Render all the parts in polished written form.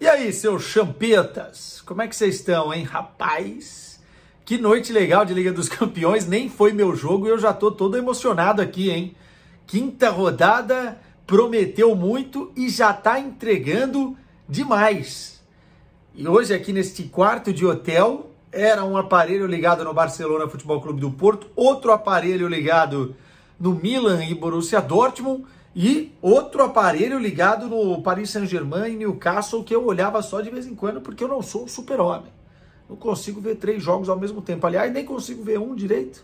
E aí, seus champetas, como é que vocês estão, hein? Rapaz, que noite legal de Liga dos Campeões, nem foi meu jogo e eu já tô todo emocionado aqui, hein? Quinta rodada, prometeu muito e já tá entregando demais. E hoje aqui neste quarto de hotel, era um aparelho ligado no Barcelona Futebol Clube do Porto, outro aparelho ligado no Milan e Borussia Dortmund, e outro aparelho ligado no Paris Saint-Germain e Newcastle, que eu olhava só de vez em quando, porque eu não sou um super-homem. Não consigo ver 3 jogos ao mesmo tempo. Aliás, nem consigo ver um direito.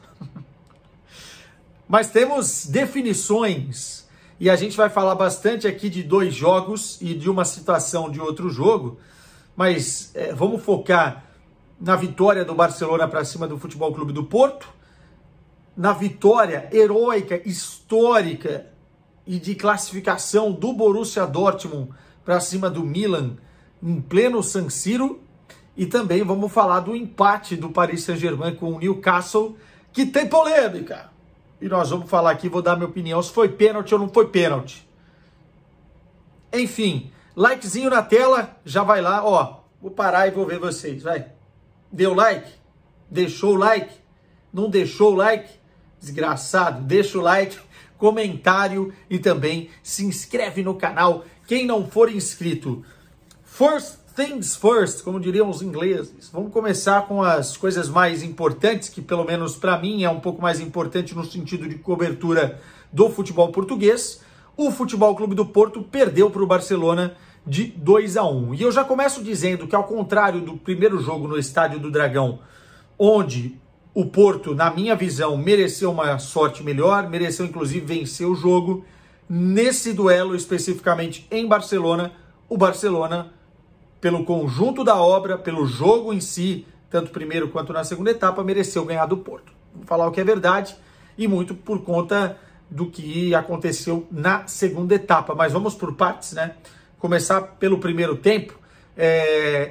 Mas temos definições. E a gente vai falar bastante aqui de 2 jogos e de uma situação de outro jogo. Mas vamos focar na vitória do Barcelona para cima do Futebol Clube do Porto. Na vitória heróica, histórica e de classificação do Borussia Dortmund para cima do Milan em pleno San Siro. E também vamos falar do empate do Paris Saint-Germain com o Newcastle, que tem polêmica. E nós vamos falar aqui, vou dar minha opinião, se foi pênalti ou não foi pênalti. Enfim, likezinho na tela, já vai lá, ó. Vou parar e vou ver vocês, vai. Deu like? Deixou o like? Não deixou o like? Desgraçado, deixa o like, comentário e também se inscreve no canal. Quem não for inscrito, first things first, como diriam os ingleses. Vamos começar com as coisas mais importantes, que pelo menos para mim é um pouco mais importante no sentido de cobertura do futebol português. O Futebol Clube do Porto perdeu para o Barcelona de 2-1. E eu já começo dizendo que, ao contrário do primeiro jogo no Estádio do Dragão, onde o Porto, na minha visão, mereceu uma sorte melhor, mereceu inclusive vencer o jogo, nesse duelo especificamente em Barcelona, o Barcelona, pelo conjunto da obra, pelo jogo em si, tanto primeiro quanto na segunda etapa, mereceu ganhar do Porto. Vou falar o que é verdade, e muito por conta do que aconteceu na segunda etapa. Mas vamos por partes, né? Começar pelo primeiro tempo.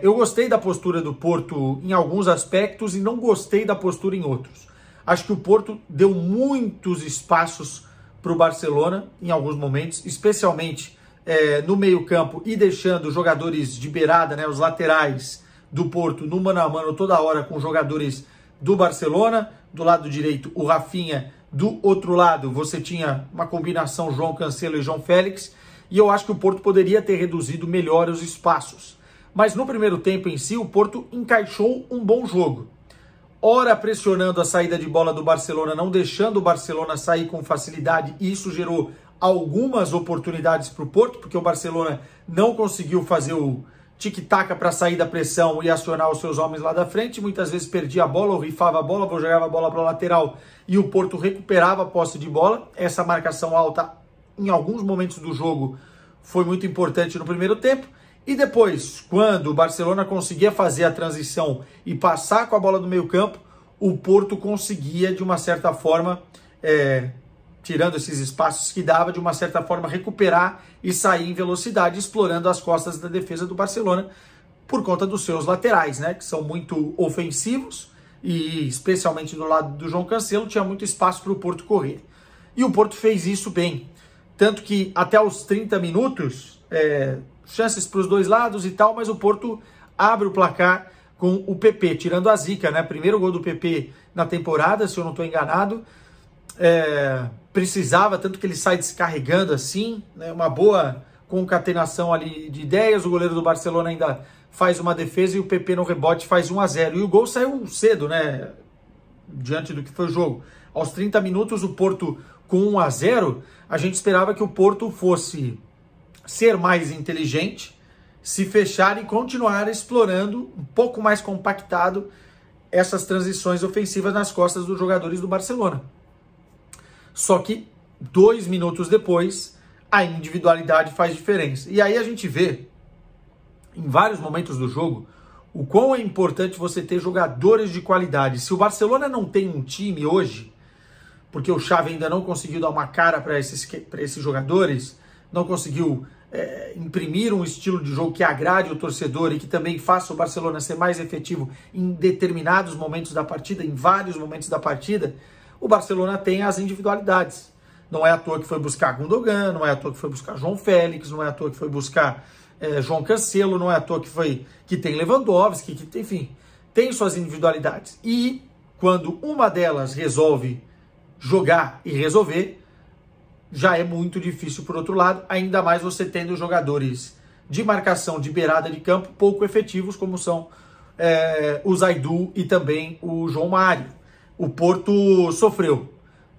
Eu gostei da postura do Porto em alguns aspectos e não gostei da postura em outros. Acho que o Porto deu muitos espaços para o Barcelona em alguns momentos, especialmente no meio-campo e deixando jogadores de beirada, né, os laterais do Porto, no mano a mano toda hora com jogadores do Barcelona. Do lado direito, o Rafinha. Do outro lado, você tinha uma combinação João Cancelo e João Félix. E eu acho que o Porto poderia ter reduzido melhor os espaços. Mas no primeiro tempo em si, o Porto encaixou um bom jogo. Ora pressionando a saída de bola do Barcelona, não deixando o Barcelona sair com facilidade. E isso gerou algumas oportunidades para o Porto, porque o Barcelona não conseguiu fazer o tic-tac para sair da pressão e acionar os seus homens lá da frente. Muitas vezes perdia a bola ou rifava a bola, ou jogava a bola para a lateral e o Porto recuperava a posse de bola. Essa marcação alta, em alguns momentos do jogo, foi muito importante no primeiro tempo. E depois, quando o Barcelona conseguia fazer a transição e passar com a bola do meio campo, o Porto conseguia, de uma certa forma, tirando esses espaços que dava, de uma certa forma, recuperar e sair em velocidade, explorando as costas da defesa do Barcelona, por conta dos seus laterais, né, que são muito ofensivos, e especialmente do lado do João Cancelo, tinha muito espaço para o Porto correr. E o Porto fez isso bem. Tanto que até os 30 minutos, chances para os dois lados e tal, mas o Porto abre o placar com o PP, tirando a zica, né? Primeiro gol do PP na temporada, se eu não estou enganado. Precisava, tanto que ele sai descarregando assim, né? Uma boa concatenação ali de ideias. O goleiro do Barcelona ainda faz uma defesa e o PP no rebote faz 1-0. E o gol saiu cedo, né? Diante do que foi o jogo. Aos 30 minutos, o Porto com 1-0, a gente esperava que o Porto fosse ser mais inteligente, se fechar e continuar explorando um pouco mais compactado essas transições ofensivas nas costas dos jogadores do Barcelona. Só que 2 minutos depois, a individualidade faz diferença. E aí a gente vê, em vários momentos do jogo, o quão é importante você ter jogadores de qualidade. Se o Barcelona não tem um time hoje, porque o Xavi ainda não conseguiu dar uma cara para esses jogadores, não conseguiu imprimir um estilo de jogo que agrade o torcedor e que também faça o Barcelona ser mais efetivo em determinados momentos da partida, em vários momentos da partida, o Barcelona tem as individualidades. Não é à toa que foi buscar Gundogan, não é à toa que foi buscar João Félix, não é à toa que foi buscar João Cancelo, não é à toa que tem Lewandowski, que enfim, tem suas individualidades. E quando uma delas resolve jogar e resolver, já é muito difícil por outro lado, ainda mais você tendo jogadores de marcação de beirada de campo pouco efetivos, como são o Zaidu e também o João Mário. O Porto sofreu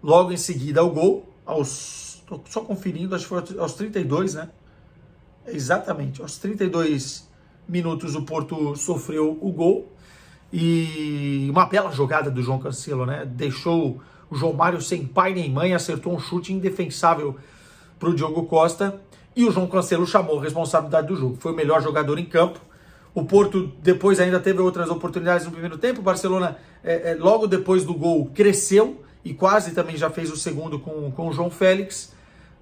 logo em seguida o gol, estou só conferindo, acho que foi aos 32, né? Exatamente, aos 32 minutos o Porto sofreu o gol, e uma bela jogada do João Cancelo, né? Deixou o João Mário sem pai nem mãe, acertou um chute indefensável para o Diogo Costa, e o João Cancelo chamou a responsabilidade do jogo. Foi o melhor jogador em campo. O Porto depois ainda teve outras oportunidades no primeiro tempo. O Barcelona, logo depois do gol, cresceu e quase também já fez o segundo com o João Félix,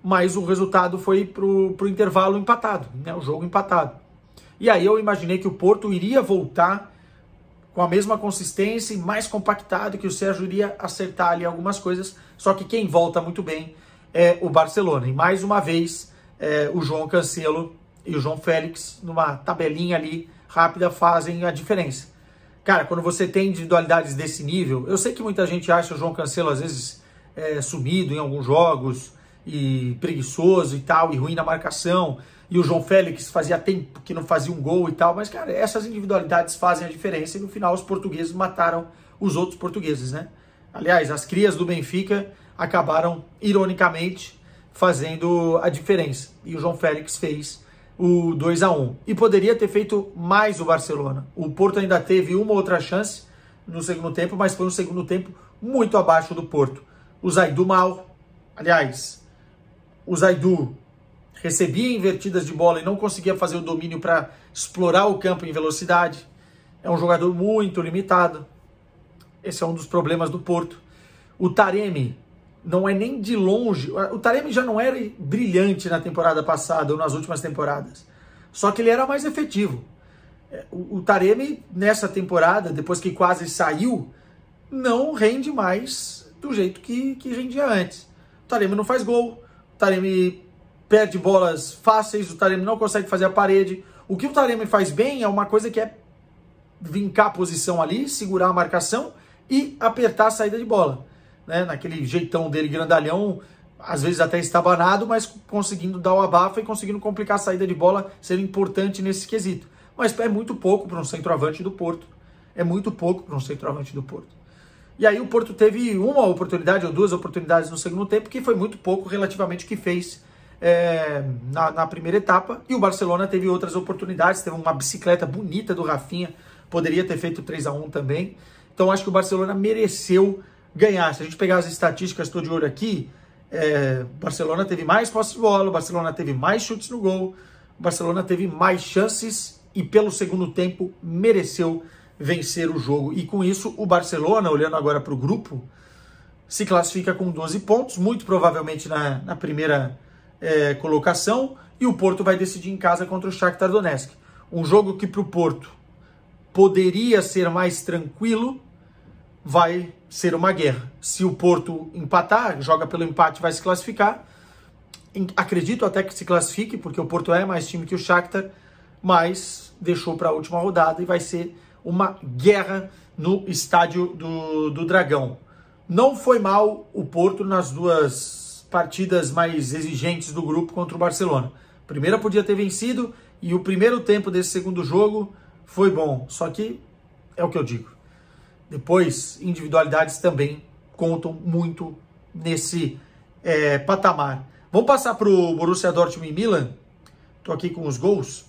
mas o resultado foi para o intervalo empatado, né? O jogo empatado. E aí eu imaginei que o Porto iria voltar com a mesma consistência e mais compactado, que o Sérgio iria acertar ali algumas coisas, só que quem volta muito bem é o Barcelona. E mais uma vez, o João Cancelo e o João Félix, numa tabelinha ali rápida, fazem a diferença. Cara, quando você tem individualidades desse nível, eu sei que muita gente acha o João Cancelo às vezes sumido em alguns jogos, e preguiçoso e tal, e ruim na marcação, e o João Félix fazia tempo que não fazia um gol e tal, mas, cara, essas individualidades fazem a diferença, e no final os portugueses mataram os outros portugueses, né? Aliás, as crias do Benfica acabaram, ironicamente, fazendo a diferença, e o João Félix fez o 2-1, e poderia ter feito mais o Barcelona. O Porto ainda teve uma outra chance no segundo tempo, mas foi um segundo tempo muito abaixo do Porto. O Zaidu mal, aliás, o Zaidu recebia invertidas de bola e não conseguia fazer o domínio para explorar o campo em velocidade. É um jogador muito limitado. Esse é um dos problemas do Porto. O Taremi não é nem de longe... O Taremi já não era brilhante na temporada passada ou nas últimas temporadas. Só que ele era mais efetivo. O Taremi, nessa temporada, depois que quase saiu, não rende mais do jeito que rendia antes. O Taremi não faz gol. O Taremi perde bolas fáceis, o Taremi não consegue fazer a parede. O que o Taremi faz bem é uma coisa que é vincar a posição ali, segurar a marcação e apertar a saída de bola, né? Naquele jeitão dele grandalhão, às vezes até estabanado, mas conseguindo dar o abafa e conseguindo complicar a saída de bola, sendo importante nesse quesito. Mas é muito pouco para um centroavante do Porto. É muito pouco para um centroavante do Porto. E aí o Porto teve uma oportunidade ou duas oportunidades no segundo tempo, que foi muito pouco relativamente o que fez na primeira etapa. E o Barcelona teve outras oportunidades, teve uma bicicleta bonita do Rafinha, poderia ter feito 3-1 também. Então acho que o Barcelona mereceu ganhar. Se a gente pegar as estatísticas, estou de olho aqui, o Barcelona teve mais posse de bola, o Barcelona teve mais chutes no gol, o Barcelona teve mais chances e pelo segundo tempo mereceu vencer o jogo. E com isso o Barcelona, olhando agora para o grupo, se classifica com 12 pontos, muito provavelmente na primeira colocação, e o Porto vai decidir em casa contra o Shakhtar Donetsk. Um jogo que para o Porto poderia ser mais tranquilo, vai ser uma guerra. Se o Porto empatar, joga pelo empate, vai se classificar. Acredito até que se classifique, porque o Porto é mais time que o Shakhtar, mas deixou para a última rodada e vai ser uma guerra no estádio do Dragão. Não foi mal o Porto nas duas partidas mais exigentes do grupo contra o Barcelona. A primeira podia ter vencido e o primeiro tempo desse segundo jogo foi bom. Só que é o que eu digo. Depois, individualidades também contam muito nesse patamar. Vamos passar para o Borussia Dortmund e Milan. Estou aqui com os gols.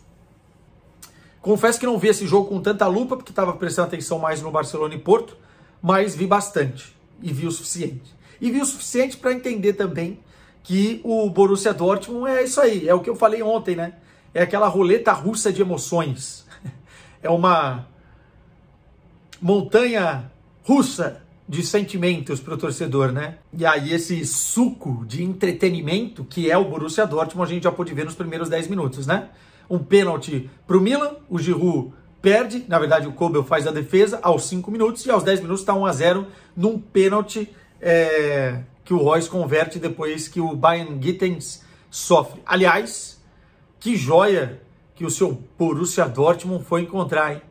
Confesso que não vi esse jogo com tanta lupa, porque estava prestando atenção mais no Barcelona e Porto, mas vi bastante e vi o suficiente. E vi o suficiente para entender também que o Borussia Dortmund é isso aí, é o que eu falei ontem, né? É aquela roleta russa de emoções. É uma montanha russa de sentimentos para o torcedor, né? E aí esse suco de entretenimento que é o Borussia Dortmund, a gente já pôde ver nos primeiros 10 minutos, né? Um pênalti para o Milan, o Giroud perde, na verdade o Kobel faz a defesa aos 5 minutos e aos 10 minutos está 1-0 num pênalti que o Reus converte depois que o Bayern Gittens sofre. Aliás, que joia que o seu Borussia Dortmund foi encontrar, hein?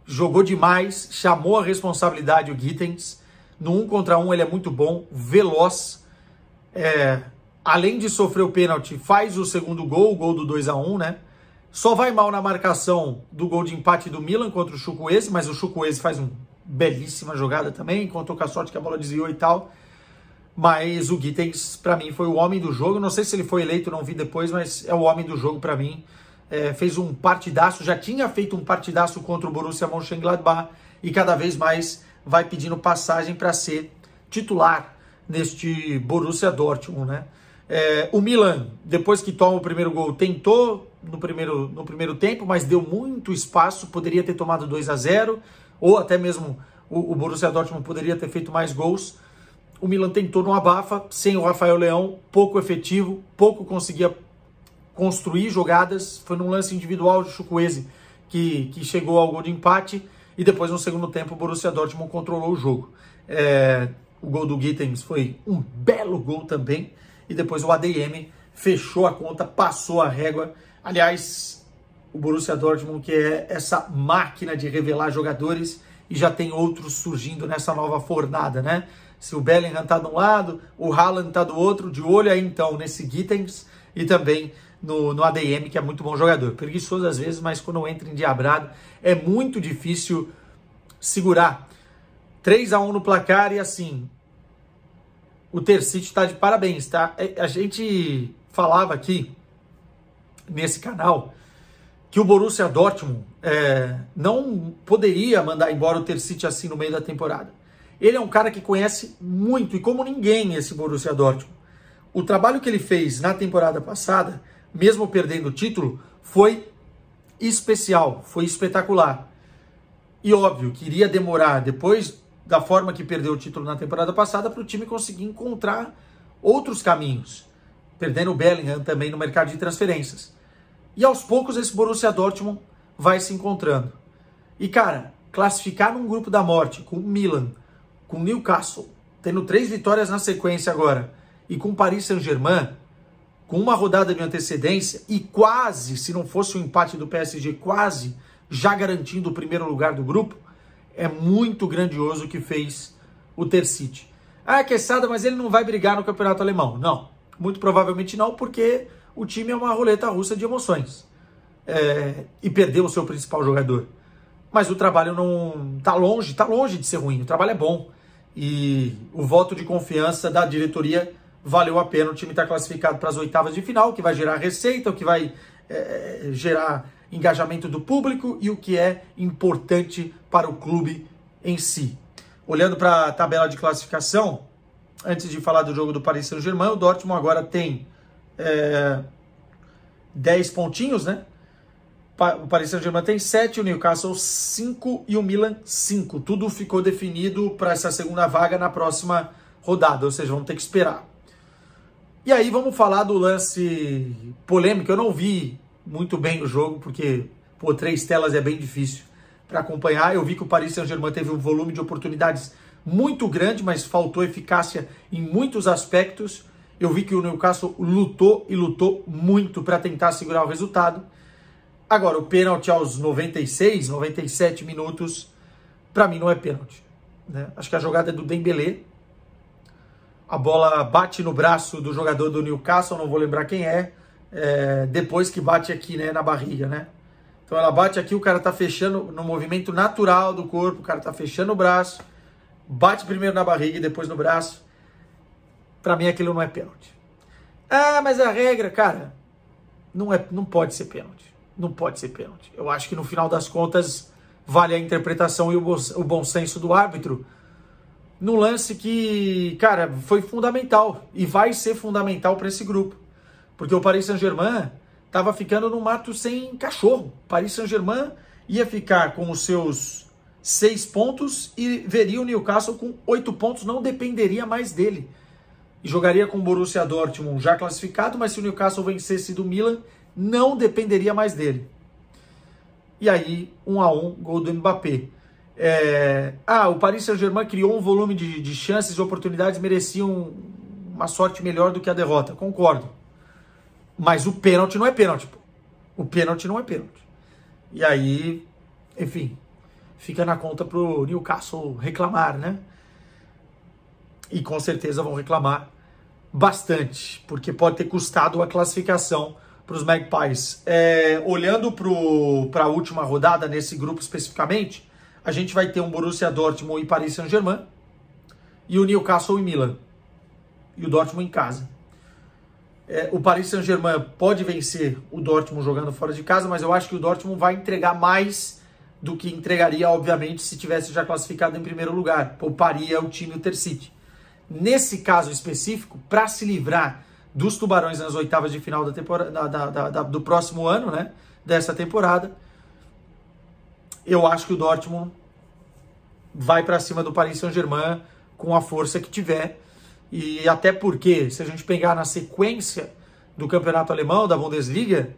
Jogou demais, chamou a responsabilidade o Gittens. No 1 contra 1 ele é muito bom, veloz. Além de sofrer o pênalti, faz o segundo gol, o gol do 2-1, né? Só vai mal na marcação do gol de empate do Milan contra o Chukwueze, mas o Chukwueze faz uma belíssima jogada também, contou com a sorte que a bola desviou e tal. Mas o Gittens, para mim, foi o homem do jogo. Não sei se ele foi eleito, não vi depois, mas é o homem do jogo para mim. Fez um partidaço, já tinha feito um partidaço contra o Borussia Mönchengladbach e cada vez mais vai pedindo passagem para ser titular neste Borussia Dortmund, né? O Milan, depois que toma o primeiro gol, tentou no primeiro tempo, mas deu muito espaço, poderia ter tomado 2-0, ou até mesmo o Borussia Dortmund poderia ter feito mais gols. O Milan tentou no abafa, sem o Rafael Leão, pouco efetivo, pouco conseguia construir jogadas. Foi num lance individual de Chukwueze que chegou ao gol de empate, e depois no segundo tempo o Borussia Dortmund controlou o jogo. O gol do Gittens foi um belo gol também, e depois o ADM fechou a conta, passou a régua. Aliás, o Borussia Dortmund, que é essa máquina de revelar jogadores, e já tem outros surgindo nessa nova fornada, né? Se o Bellingham tá de um lado, o Haaland tá do outro, de olho aí então nesse Gittens e também no ADM, que é muito bom jogador. Preguiçoso às vezes, mas quando entra endiabrado é muito difícil segurar. 3-1 no placar e assim, o Terzic tá de parabéns, tá? A gente falava aqui nesse canal que o Borussia Dortmund não poderia mandar embora o Terzic assim no meio da temporada. Ele é um cara que conhece muito e como ninguém esse Borussia Dortmund. O trabalho que ele fez na temporada passada, mesmo perdendo o título, foi especial, foi espetacular. E óbvio que iria demorar, depois da forma que perdeu o título na temporada passada, para o time conseguir encontrar outros caminhos. Perdendo o Bellingham também no mercado de transferências. E aos poucos esse Borussia Dortmund vai se encontrando. E cara, classificar num grupo da morte com o Milan, com o Newcastle, tendo 3 vitórias na sequência agora, e com o Paris Saint-Germain, com uma rodada de antecedência, e quase, se não fosse o empate do PSG, quase já garantindo o primeiro lugar do grupo, é muito grandioso o que fez o Terzic. Quesada, mas ele não vai brigar no campeonato alemão. Não, muito provavelmente não, porque o time é uma roleta russa de emoções. E perdeu o seu principal jogador. Mas o trabalho não tá longe de ser ruim, o trabalho é bom. E o voto de confiança da diretoria valeu a pena. O time está classificado para as oitavas de final, o que vai gerar receita, o que vai gerar engajamento do público e o que é importante para o clube em si. Olhando para a tabela de classificação, antes de falar do jogo do Paris Saint-Germain, o Dortmund agora tem 10 pontinhos, né? O Paris Saint-Germain tem 7, o Newcastle 5 e o Milan 5. Tudo ficou definido para essa segunda vaga na próxima rodada, ou seja, vamos ter que esperar. E aí vamos falar do lance polêmico. Eu não vi muito bem o jogo, porque 3 telas é bem difícil para acompanhar. Eu vi que o Paris Saint-Germain teve um volume de oportunidades muito grande, mas faltou eficácia em muitos aspectos. Eu vi que o Newcastle lutou e lutou muito para tentar segurar o resultado. Agora, o pênalti aos 96, 97 minutos, para mim não é pênalti, né? Acho que a jogada é do Dembélé. A bola bate no braço do jogador do Newcastle, não vou lembrar quem depois que bate aqui, né, na barriga, né? Então ela bate aqui, o cara tá fechando no movimento natural do corpo, o cara tá fechando o braço, bate primeiro na barriga e depois no braço. Para mim aquilo não é pênalti. Mas a regra, cara, não pode ser pênalti. Não pode ser pênalti. Eu acho que no final das contas vale a interpretação e o bom senso do árbitro no lance que, cara, foi fundamental e vai ser fundamental para esse grupo. Porque o Paris Saint-Germain estava ficando no mato sem cachorro. O Paris Saint-Germain ia ficar com os seus 6 pontos e veria o Newcastle com 8 pontos, não dependeria mais dele. E jogaria com o Borussia Dortmund já classificado, mas se o Newcastle vencesse do Milan, não dependeria mais dele. E aí, 1-1, gol do Mbappé. O Paris Saint-Germain criou um volume de chances e oportunidades, mereciam uma sorte melhor do que a derrota, concordo. Mas o pênalti não é pênalti. Pô. O pênalti não é pênalti. E aí, enfim, fica na conta pro Newcastle reclamar, né? E com certeza vão reclamar bastante, porque pode ter custado a classificação para os Magpies. Olhando para a última rodada, nesse grupo especificamente, a gente vai ter um Borussia Dortmund e Paris Saint-Germain, e o Newcastle e Milan, e o Dortmund em casa. O Paris Saint-Germain pode vencer o Dortmund jogando fora de casa, mas eu acho que o Dortmund vai entregar mais do que entregaria, obviamente, se tivesse já classificado em primeiro lugar. Pouparia o time Intercity. Nesse caso específico, para se livrar dos Tubarões nas oitavas de final da temporada, do próximo ano, né, dessa temporada, eu acho que o Dortmund vai para cima do Paris Saint-Germain com a força que tiver. E até porque, se a gente pegar na sequência do campeonato alemão, da Bundesliga,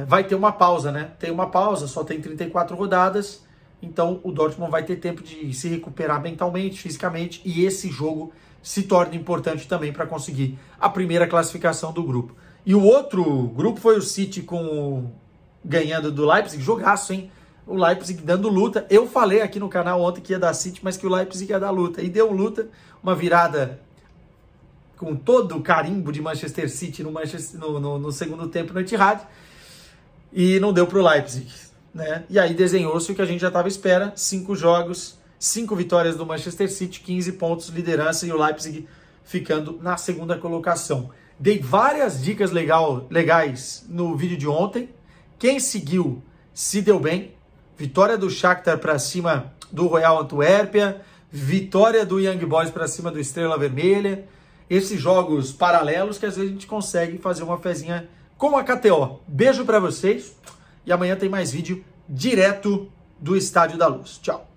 vai ter uma pausa, né? Tem uma pausa, só tem 34 rodadas. Então o Dortmund vai ter tempo de se recuperar mentalmente, fisicamente, e esse jogo se torna importante também para conseguir a primeira classificação do grupo. E o outro grupo foi o City ganhando do Leipzig, jogaço, hein? O Leipzig dando luta. Eu falei aqui no canal ontem que ia dar City, mas que o Leipzig ia dar luta. E deu luta, uma virada com todo o carimbo de Manchester City no segundo tempo no Etihad, e não deu para o Leipzig, né? E aí desenhou-se o que a gente já estava à espera: 5 jogos, 5 vitórias do Manchester City, 15 pontos, liderança, e o Leipzig ficando na segunda colocação. Dei várias dicas legais no vídeo de ontem. Quem seguiu se deu bem. Vitória do Shakhtar para cima do Royal Antuérpia, vitória do Young Boys para cima do Estrela Vermelha. Esses jogos paralelos que às vezes a gente consegue fazer uma fezinha com a KTO. Beijo para vocês e amanhã tem mais vídeo direto do Estádio da Luz. Tchau!